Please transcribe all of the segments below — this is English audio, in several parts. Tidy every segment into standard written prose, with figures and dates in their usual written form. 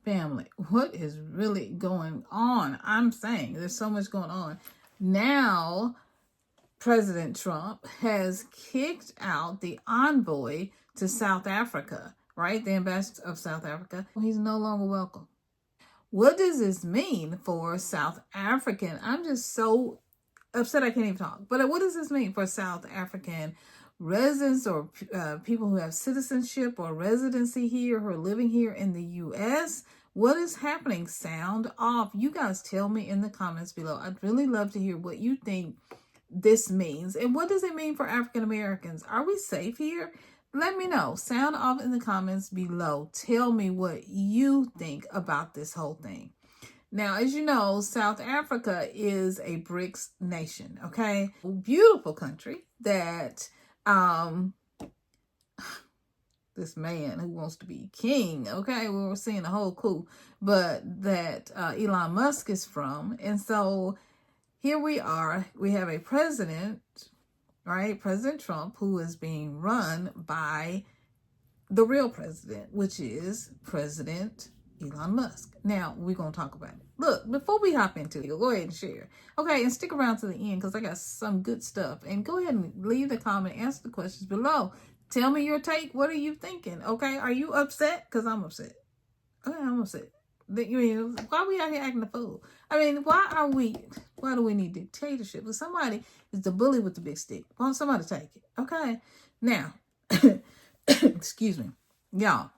Family, what is really going on? I'm saying there's so much going on. Now, President Trump has kicked out the envoy to South Africa, right? The ambassador of South Africa. He's no longer welcome. What does this mean for South African? I'm just so upset I can't even talk. But what does this mean for South African residents or people who have citizenship or residency here, who are living here in the U.S.? What is happening? Sound off. You guys tell me in the comments below. I'd really love to hear what you think this means. And what does it mean for African Americans? Are we safe here? Let me know. Sound off in the comments below. Tell me what you think about this whole thing. Now, as you know, South Africa is a BRICS nation, okay? Beautiful country that this man who wants to be king, okay? We were seeing a whole coup, but that Elon Musk is from. And so here we are. We have a president, right? President Trump, who is being run by the real president, which is President Elon Musk. Now, we're going to talk about it. Look, before we hop into it, go ahead and share. Okay, and stick around to the end because I got some good stuff. And go ahead and leave the comment, answer the questions below. Tell me your take. What are you thinking? Okay, are you upset? Because I'm upset. Okay, I'm upset. Why are we out here acting a fool? I mean, why do we need dictatorship? If somebody is the bully with the big stick, why don't somebody take it? Okay, now, excuse me, y'all.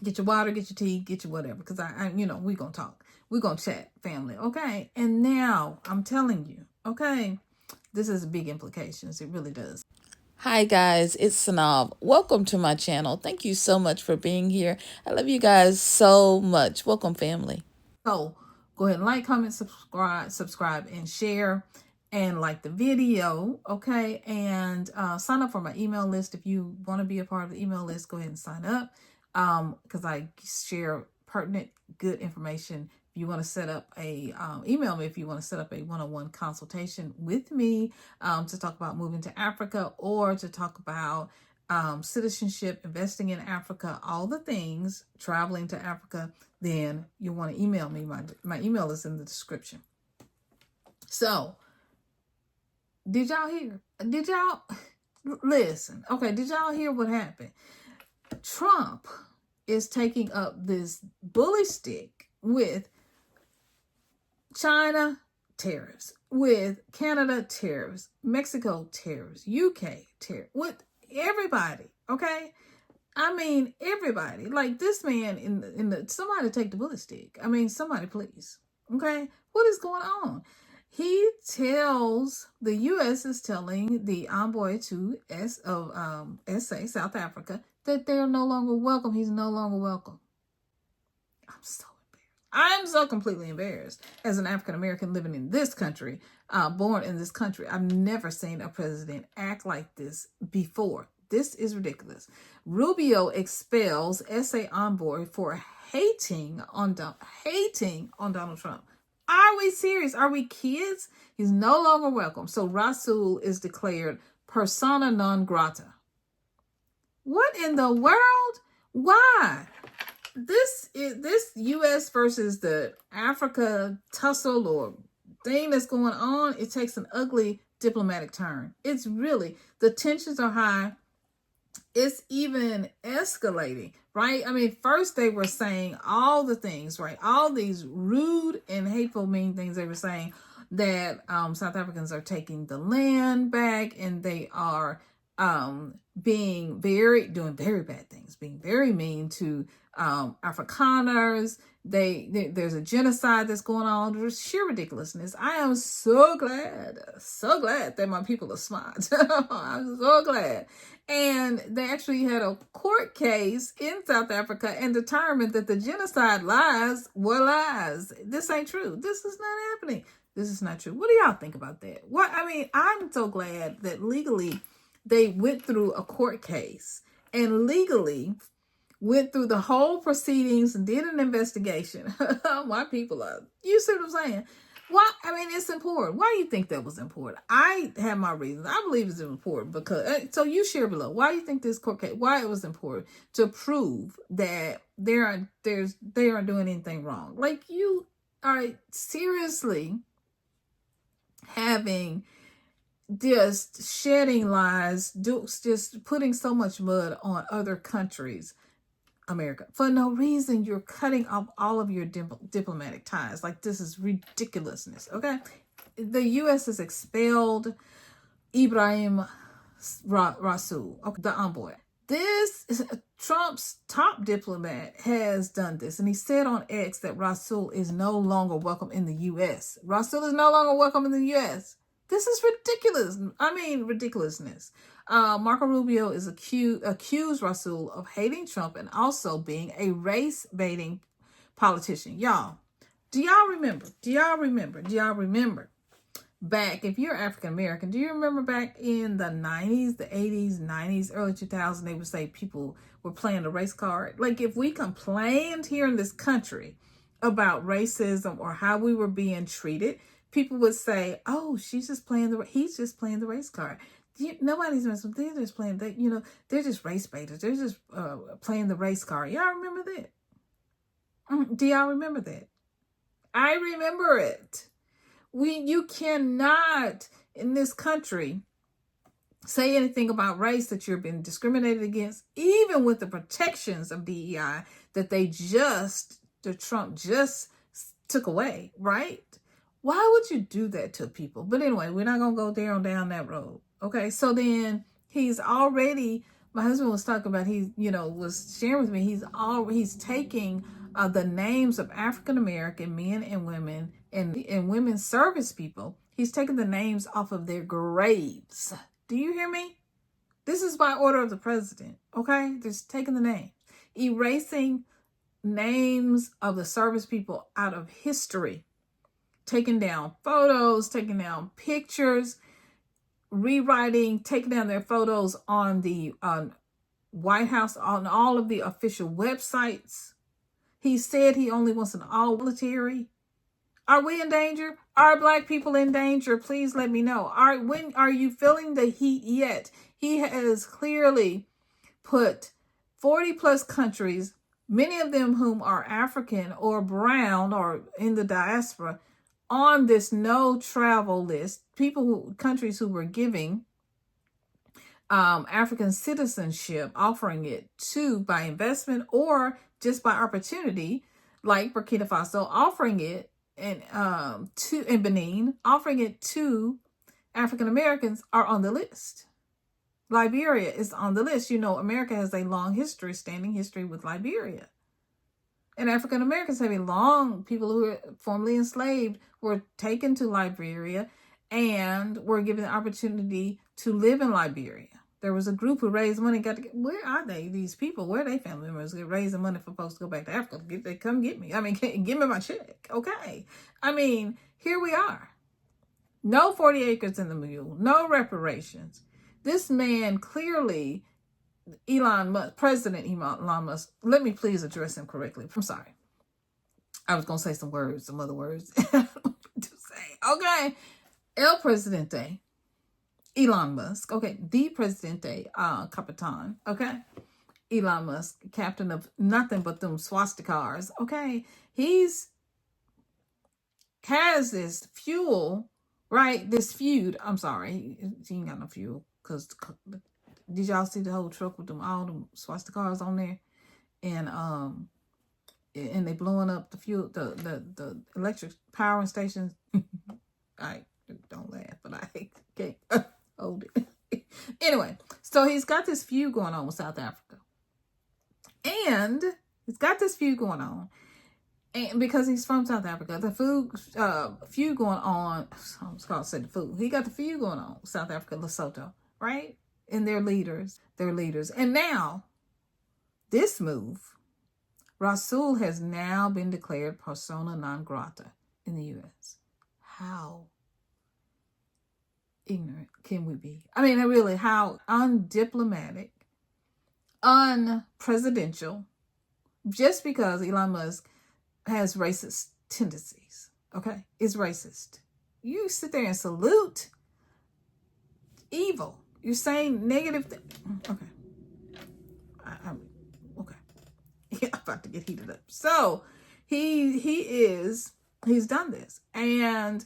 Get your water, get your tea, get your whatever. Because we're going to talk. We're going to chat, family. Okay. And now I'm telling you, okay, this has big implications. It really does. Hi guys, it's SYNOLVE. Welcome to my channel. Thank you so much for being here. I love you guys so much. Welcome, family. So go ahead and like, comment, subscribe, and share. And like the video, okay? And sign up for my email list. If you want to be a part of the email list, go ahead and sign up. Because I share pertinent, good information. If you want to set up a, email me if you want to set up a one-on-one consultation with me to talk about moving to Africa or to talk about citizenship, investing in Africa, all the things, traveling to Africa, then you want to email me. My email is in the description. So, did y'all hear? Did y'all listen? Okay, did y'all hear what happened? Trump is taking up this bully stick with China tariffs, with Canada tariffs, Mexico tariffs, UK tariffs, with everybody, okay? I mean, everybody. Like this man somebody take the bully stick. I mean, somebody please, okay? What is going on? He tells, the U.S. is telling the envoy to SA, South Africa, that they're no longer welcome. He's no longer welcome. I'm so embarrassed. I'm so completely embarrassed as an African American living in this country, born in this country. I've never seen a president act like this before. This is ridiculous. Rubio expels SA envoy for hating on Donald Trump. Are we serious? Are we kids? He's no longer welcome. So Rasool is declared persona non grata. What in the world? Why? This U.S. versus the Africa tussle or thing that's going on, it takes an ugly diplomatic turn. It's really, the tensions are high. It's even escalating, right? I mean, first they were saying all the things, right? All these rude and hateful, mean things. They were saying that South Africans are taking the land back and they are doing very bad things, being very mean to Afrikaners. There's a genocide that's going on. There's sheer ridiculousness. I am so glad that my people are smart. I'm so glad. And they actually had a court case in South Africa and determined that the genocide lies were lies. This ain't true. This is not happening. This is not true. What do y'all think about that? I'm so glad that legally they went through a court case and legally went through the whole proceedings and did an investigation. My people are, you see what I'm saying? Why? I mean, it's important. Why do you think that was important? I have my reasons. I believe it's important because. So you share below. Why do you think this court case? Why it was important to prove that they aren't doing anything wrong? Like, you are seriously having just shedding lies, just putting so much mud on other countries. America, for no reason. You're cutting off all of your diplomatic ties. Like, this is ridiculousness. Okay, the US has expelled Ebrahim Rasool, okay, the envoy. This is Trump's top diplomat has done this, and he said on X that Rasool is no longer welcome in the US. Rasool is no longer welcome in the US. This is ridiculous. I mean, ridiculousness. Marco Rubio is accused Rasool of hating Trump and also being a race-baiting politician. Y'all, do y'all remember? Back, if you're African American, do you remember back in the 90s, the 80s, 90s, early 2000s, they would say people were playing the race card? Like, if we complained here in this country about racism or how we were being treated, people would say, "Oh, he's just playing the race card." Nobody's messing. They're just playing. They're just race baiters. They're just playing the race card. Y'all remember that? Do y'all remember that? I remember it. You cannot in this country say anything about race that you're being discriminated against, even with the protections of DEI that Trump just took away, right? Why would you do that to people? But anyway, we're not going to go down that road. Okay, so then my husband was talking about, was sharing with me, he's taking the names of African American men and women and women's service people. He's taking the names off of their graves. Do you hear me? This is by order of the president. Okay, just taking the names, erasing names of the service people out of history, taking down photos, taking down pictures, taking down their photos on the White House, on all of the official websites. He said he only wants an all military. Are we in danger? Are Black people in danger? Please let me know. When are you feeling the heat yet? He has clearly put 40 plus countries, many of them whom are African or brown or in the diaspora, on this no travel list. Countries who were giving African citizenship, offering it by investment or just by opportunity, like Burkina Faso, offering it in Benin, offering it to African Americans, are on the list. Liberia is on the list. America has a long standing history with Liberia. And African Americans have people who were formerly enslaved were taken to Liberia and were given the opportunity to live in Liberia. There was a group who raised money. Where are they? These people, where are they family members raising money for folks to go back to Africa? They come get me. I mean, give me my check. Okay. I mean, here we are. No 40 acres in the mule. No reparations. This man clearly, President Elon Musk, let me please address him correctly. I'm sorry. I was going to say some other words to say. Okay. El Presidente, Elon Musk. Okay. The Presidente, Capitan. Okay. Elon Musk, captain of nothing but them swastikas. Okay. Has this fuel, right? This feud. I'm sorry. He ain't got no fuel. Because did y'all see the whole truck with all them swastikas on there? And they blowing up the fuel, the electric power stations. I don't laugh, but I can't hold it. Anyway, so he's got this feud going on with South Africa. And he's got this feud going on. And because he's from South Africa, the feud going on, I was going to say the food. He got the feud going on with South Africa, Lesotho, right? And their leaders. And now, this move, Rasool has now been declared persona non grata in the U.S. How ignorant can we be? I mean, really, how undiplomatic, unpresidential, just because Elon Musk has racist tendencies. okay, is racist. You sit there and salute evil. You're saying negative okay. Okay. Yeah, I'm about to get heated up. So he's done this. And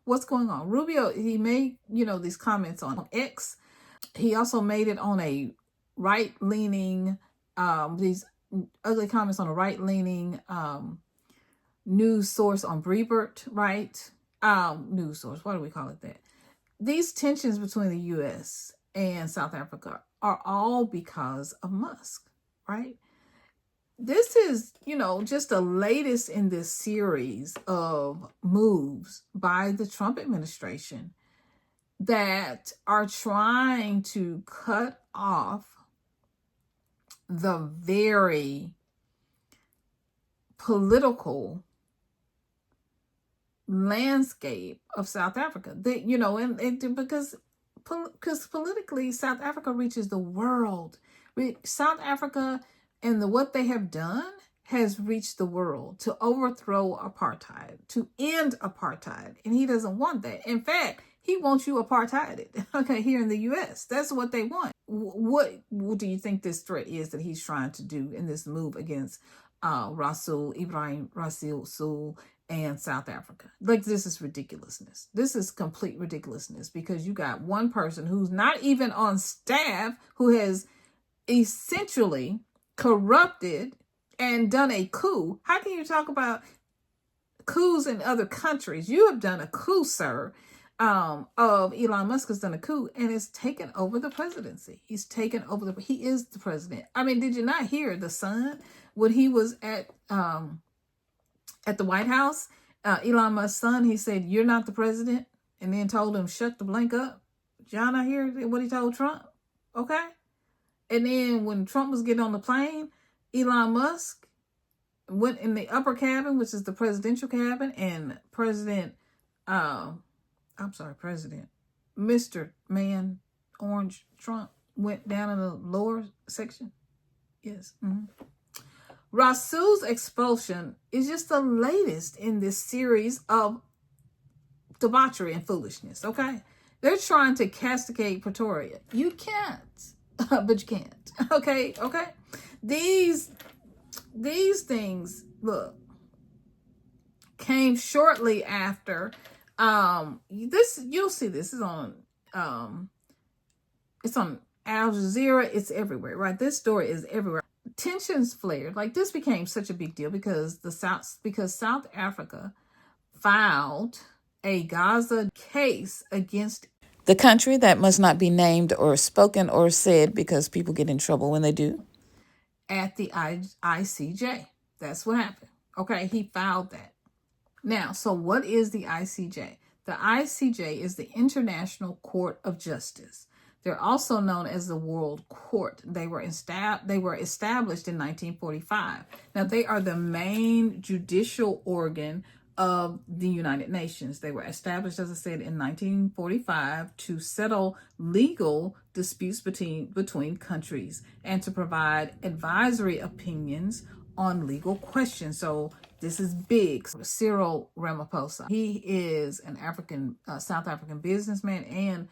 what's going on? Rubio, he made, these comments on X. He also made it on a right-leaning, these ugly comments on a right-leaning news source on Breitbart, right? News source, why do we call it that? These tensions between the U.S. and South Africa are all because of Musk, right? This is, just the latest in this series of moves by the Trump administration that are trying to cut off the very political landscape of South Africa. Because politically, South Africa reaches the world. South Africa and what they have done has reached the world to overthrow apartheid, to end apartheid. And he doesn't want that. In fact, he wants you apartheided, okay, here in the U.S. That's what they want. What do you think this threat is that he's trying to do in this move against Ebrahim Rasool and South Africa? Like, this is ridiculousness. This is complete ridiculousness, because you got one person who's not even on staff who has essentially corrupted and done a coup. How can you talk about coups in other countries? You have done a coup, sir. Of Elon Musk has done a coup and has taken over the presidency. He's taken over he is the president. I mean, did you not hear the son when he was at the White House? Elon Musk's son, he said, "You're not the president," and then told him, "Shut the blank up." Y'all not hear what he told Trump? Okay. And then when Trump was getting on the plane, Elon Musk went in the upper cabin, which is the presidential cabin, and President Mr. Man Orange Trump went down in the lower section. Yes. Rasool's expulsion is just the latest in this series of debauchery and foolishness, okay? They're trying to castigate Pretoria. You can't, but you can't, okay? These things, look, came shortly after this. You'll see this is on it's on Al Jazeera. It's everywhere, right? This story is everywhere. Tensions flared. Like, this became such a big deal because South Africa filed a Gaza case against the country that must not be named or spoken or said, because people get in trouble when they do, at the ICJ. That's what happened. Okay, he filed that. Now, so what is the ICJ? The ICJ is the International Court of Justice. They're also known as the World Court. They were established in 1945. Now, they are the main judicial organ of the United Nations. They were established, as I said, in 1945 to settle legal disputes between countries and to provide advisory opinions on legal questions. So this is big. Cyril Ramaphosa, he is an South African businessman and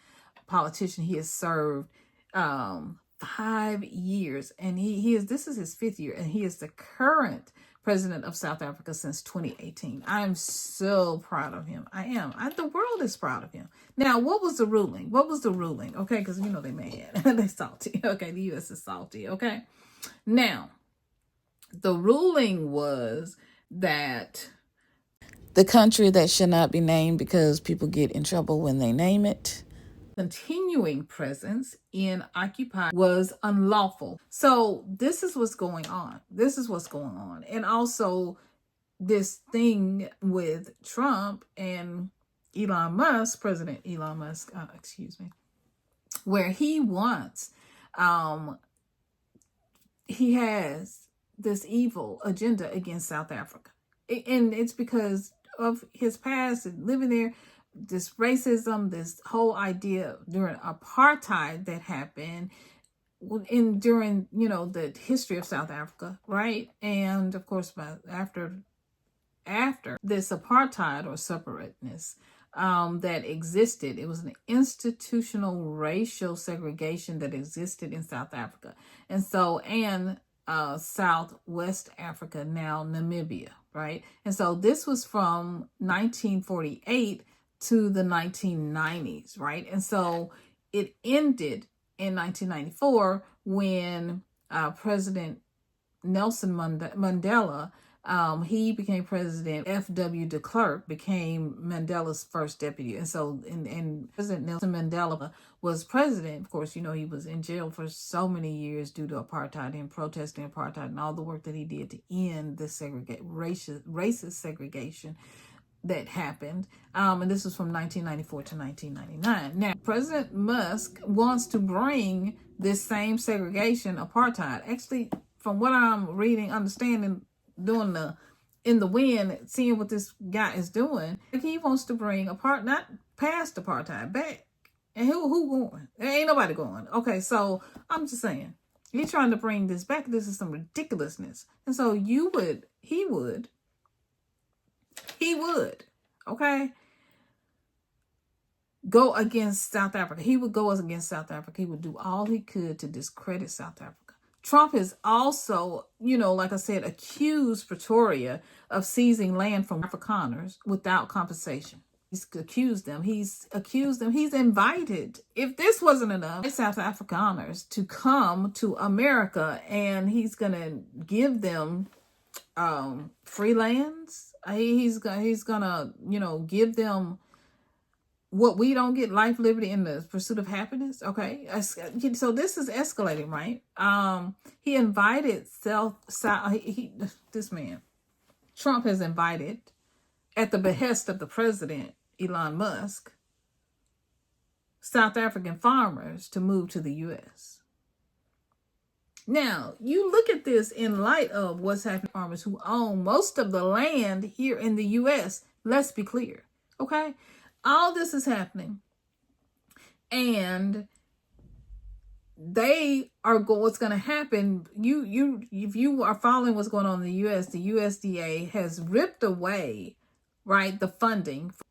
politician. He has served 5 years, and this is his 5th year, and he is the current president of South Africa since 2018. I am so proud of him. I am. The world is proud of him. Now, what was the ruling? Okay, because they mad. They're salty. Okay, the U.S. is salty. Okay, now the ruling was that the country that should not be named, because people get in trouble when they name it, continuing presence in Occupy was unlawful. So this is what's going on. And also this thing with Trump and Elon Musk, President Elon Musk, where he wants, he has this evil agenda against South Africa. And it's because of his past and living there, this racism, this whole idea during apartheid that happened during the history of South Africa, right? And of course, after after this apartheid or separateness that existed. It was an institutional racial segregation that existed in South Africa. And so, and Southwest Africa, now Namibia, right? And so this was from 1948 to the 1990s, right? And so it ended in 1994 when President Nelson Mandela, he became president. F.W. de Klerk became Mandela's first deputy. And so, and President Nelson Mandela was president. Of course, you know, he was in jail for so many years due to apartheid and protesting apartheid and all the work that he did to end this racist segregation that happened. And this was from 1994 to 1999. Now, President Musk wants to bring this same segregation, apartheid. Actually, from what I'm reading, understanding, doing the in the wind, seeing what this guy is doing, he wants to bring not past apartheid, back. And who going? There ain't nobody going. Okay, so I'm just saying, he's trying to bring this back. This is some ridiculousness. And so he would, okay, go against South Africa. He would go against South Africa. He would do all he could to discredit South Africa. Trump has also, you know, like I said, accused Pretoria of seizing land from Afrikaners without compensation. He's accused them. He's invited, if this wasn't enough, South Afrikaners to come to America, and he's going to give them free lands. He's gonna, you know, give them what we don't get: life, liberty, and the pursuit of happiness. Okay, so this is escalating, right? He invited this man, Trump has invited, at the behest of the president, Elon Musk, South African farmers to move to the U.S. Now, you look at this in light of what's happening to farmers who own most of the land here in the U.S. Let's be clear, okay? All this is happening, and they are what's going to happen. If you are following what's going on in the U.S., the USDA has ripped away, right, the funding for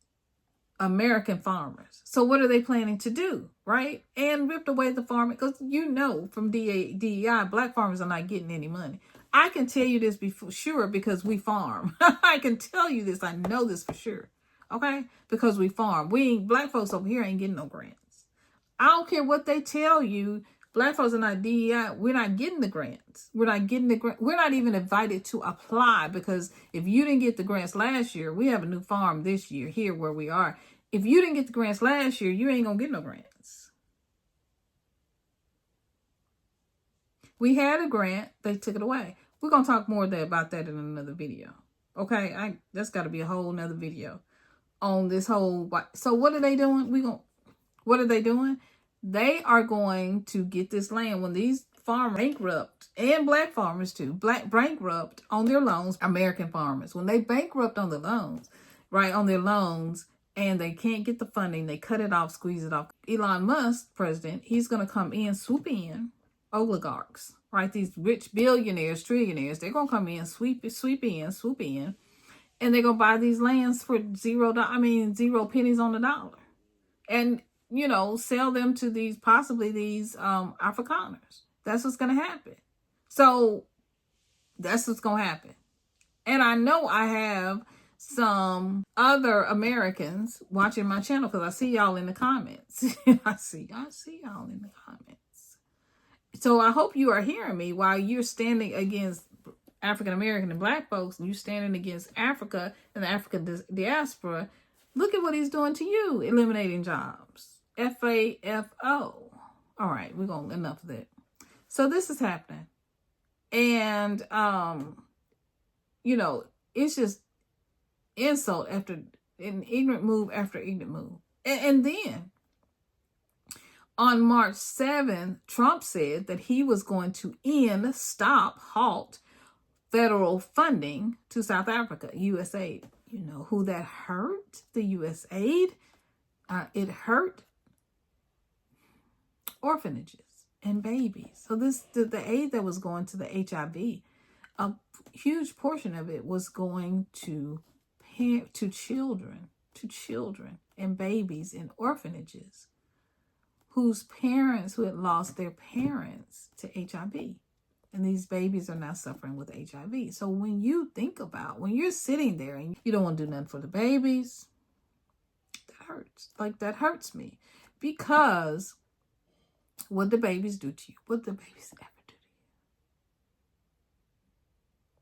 American farmers. So what are they planning to do, right? And ripped away the farming, because you know from DEI, black farmers are not getting any money. I can tell you this for sure because we farm. I can tell you this. I know this for sure. Okay? Because we farm. Black folks over here ain't getting no grants. I don't care what they tell you. Black folks are not DEI. We're not getting the grants. We're not even invited to apply, because if you didn't get the grants last year, we have a new farm this year here where we are. If you didn't get the grants last year, you ain't gonna get no grants. We had a grant, they took it away. We're gonna talk more about that in another video. Okay, that's got to be a whole nother video on this whole. So what are they doing? What are they doing? They are going to get this land when these farmers bankrupt, and black farmers too, bankrupt on their loans. American farmers, when they bankrupt on the loans, right, on their loans, and they can't get the funding, they cut it off, squeeze it off. Elon Musk, president, he's going to come in, swoop in, oligarchs, right? These rich billionaires, trillionaires, they're going to come in, swoop in, and they're going to buy these lands for zero pennies on the dollar. And, you know, sell them to possibly these Afrikaners. That's what's going to happen. So that's what's going to happen. And I know I have some other Americans watching my channel, because I see y'all in the comments. I see y'all in the comments. So I hope you are hearing me while you're standing against African American and black folks, and you're standing against Africa and the African diaspora. Look at what he's doing to you, eliminating jobs. FAFO. All right, we're going to enough of that. So this is happening. And, you know, it's just insult after an ignorant move after ignorant move. And then on March 7th, Trump said that he was going to halt federal funding to South Africa, US Aid. You know who that hurt? The US Aid. It hurt orphanages and babies. So the aid that was going to the HIV huge portion of it was going to children and babies in orphanages who had lost their parents to HIV. And these babies are now suffering with HIV. So when you think about, when you're sitting there and you don't want to do nothing for the babies, that hurts. Like, that hurts me. Because what the babies do to you, what the babies ever do to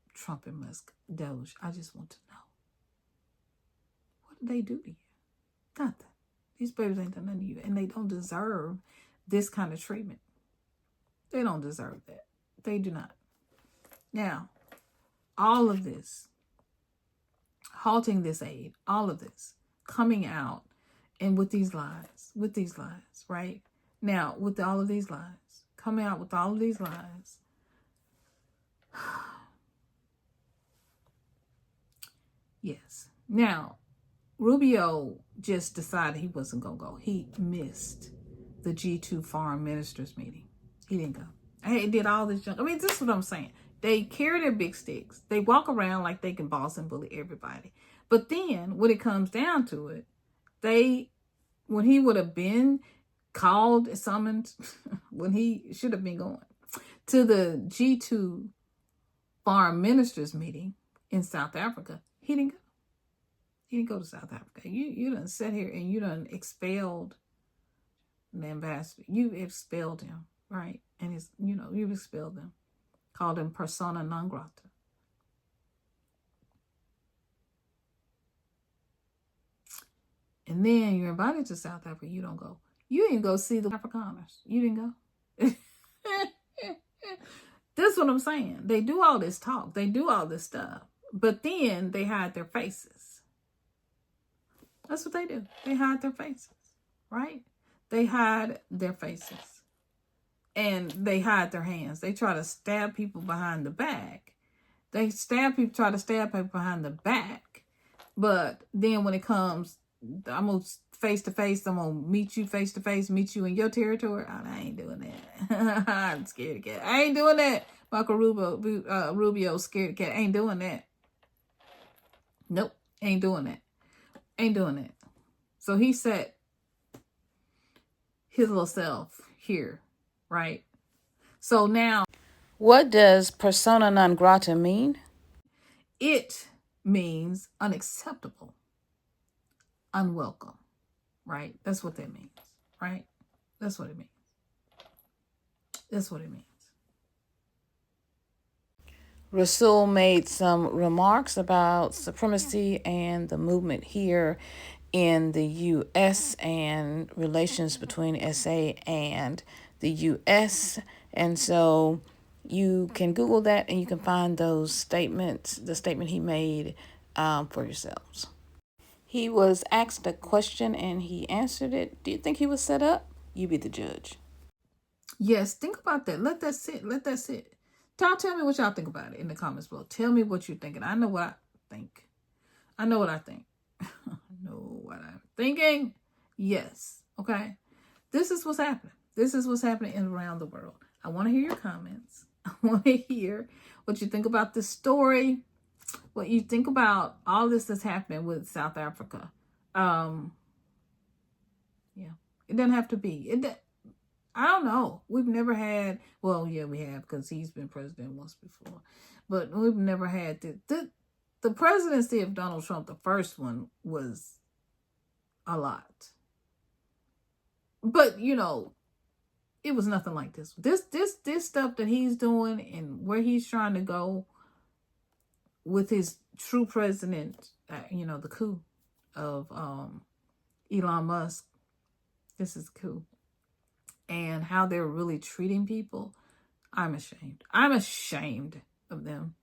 you. Trump and Musk, Doge, I just want to know. What do they do to you? Nothing. These babies ain't done nothing to you. And they don't deserve this kind of treatment. They don't deserve that. They do not. Now, all of this, halting this aid, all of this, coming out and with these lies, right? Now, with all of these lies, coming out with all of these lies, yes. Now, Rubio just decided he wasn't going to go. He missed the G2 foreign ministers meeting. He didn't go. He did all this junk. I mean, this is what I'm saying. They carry their big sticks. They walk around like they can boss and bully everybody. But then, when it comes down to it, when he would have been called, summoned, when he should have been going to the G2 foreign ministers meeting in South Africa, he didn't go. He didn't go to South Africa. You done sat here and you done expelled the ambassador. You expelled him, right? And you've expelled them. Called him persona non grata. And then you're invited to South Africa. You don't go. You didn't go see the Afrikaners. You didn't go. That's what I'm saying. They do all this talk. They do all this stuff. But then they hide their faces. That's what they do. They hide their faces, right? They hide their faces. And they hide their hands. They try to stab people behind the back. Try to stab people behind the back. But then when it comes, I'm going to face to face, I'm going to meet you face to face, meet you in your territory. I ain't doing that. I'm scared of cat. I ain't doing that. Marco Rubio, scared of cat. Ain't doing that. Nope. Ain't doing that. Ain't doing that. So he set his little self here, right? So now, what does persona non grata mean? It means unacceptable, unwelcome, right? That's what that means, right? That's what it means. That's what it means. Rasool made some remarks about supremacy and the movement here in the U.S. and relations between SA and the U.S. And so you can Google that and you can find those statements, the statement he made for yourselves. He was asked a question and he answered it. Do you think he was set up? You be the judge. Yes, think about that. Let that sit. Let that sit. Tell me what y'all think about it in the comments below. Tell me what you're thinking. I know what I think. I know what I think. I know what I'm thinking. Yes. Okay. This is what's happening. This is what's happening around the world. I want to hear your comments. I want to hear what you think about this story. What you think about all this that's happening with South Africa. Yeah. It doesn't have to be. I don't know. We've never had, well, yeah, we have because he's been president once before. But we've never had the presidency of Donald Trump, the first one, was a lot. But, it was nothing like this. This stuff that he's doing and where he's trying to go with his true president, the coup of Elon Musk. This is a coup. And how they're really treating people, I'm ashamed. I'm ashamed of them.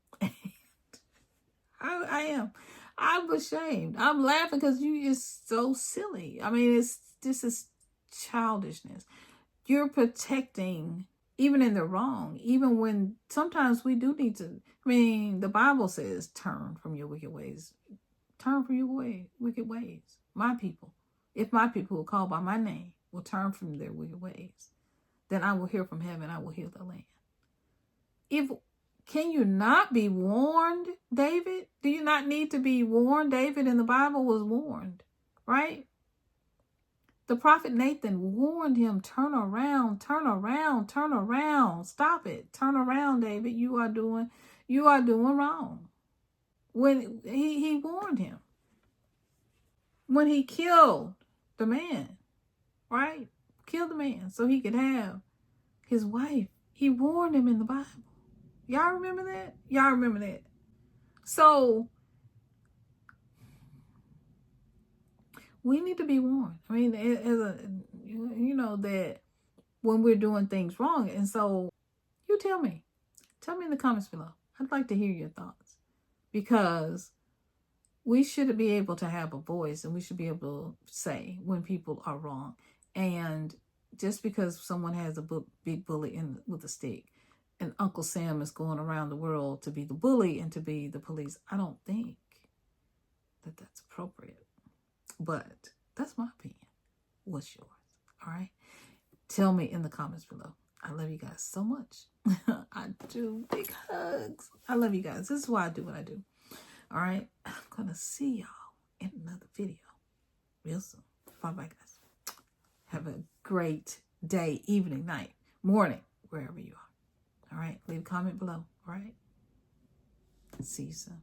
I am. I'm ashamed. I'm laughing because it's so silly. I mean, this is childishness. You're protecting, even in the wrong, even when sometimes we do need to. I mean, the Bible says, turn from your wicked ways. Turn from your wicked ways. My people. If my people who are called by my name will turn from their wicked ways, then I will hear from heaven, I will heal the land. If Can you not be warned, David? Do you not need to be warned? David in the Bible was warned, right? The prophet Nathan warned him, turn around, turn around, turn around. Stop it. Turn around, David. You are doing wrong. When he warned him. When he killed the man, right? Killed the man so he could have his wife. He warned him in the Bible. Y'all remember that? Y'all remember that? So we need to be warned. I mean, as a, you know, that when we're doing things wrong. And so you tell me in the comments below. I'd like to hear your thoughts, because we should be able to have a voice, and we should be able to say when people are wrong. And just because someone has a big bully with a stick, and Uncle Sam is going around the world to be the bully and to be the police, I don't think that that's appropriate. But that's my opinion. What's yours? All right. Tell me in the comments below. I love you guys so much. I do. Big hugs. I love you guys. This is why I do what I do. All right. I'm going to see y'all in another video real soon. Bye-bye, guys. Have a great day, evening, night, morning, wherever you are. All right. Leave a comment below. All right. See you soon.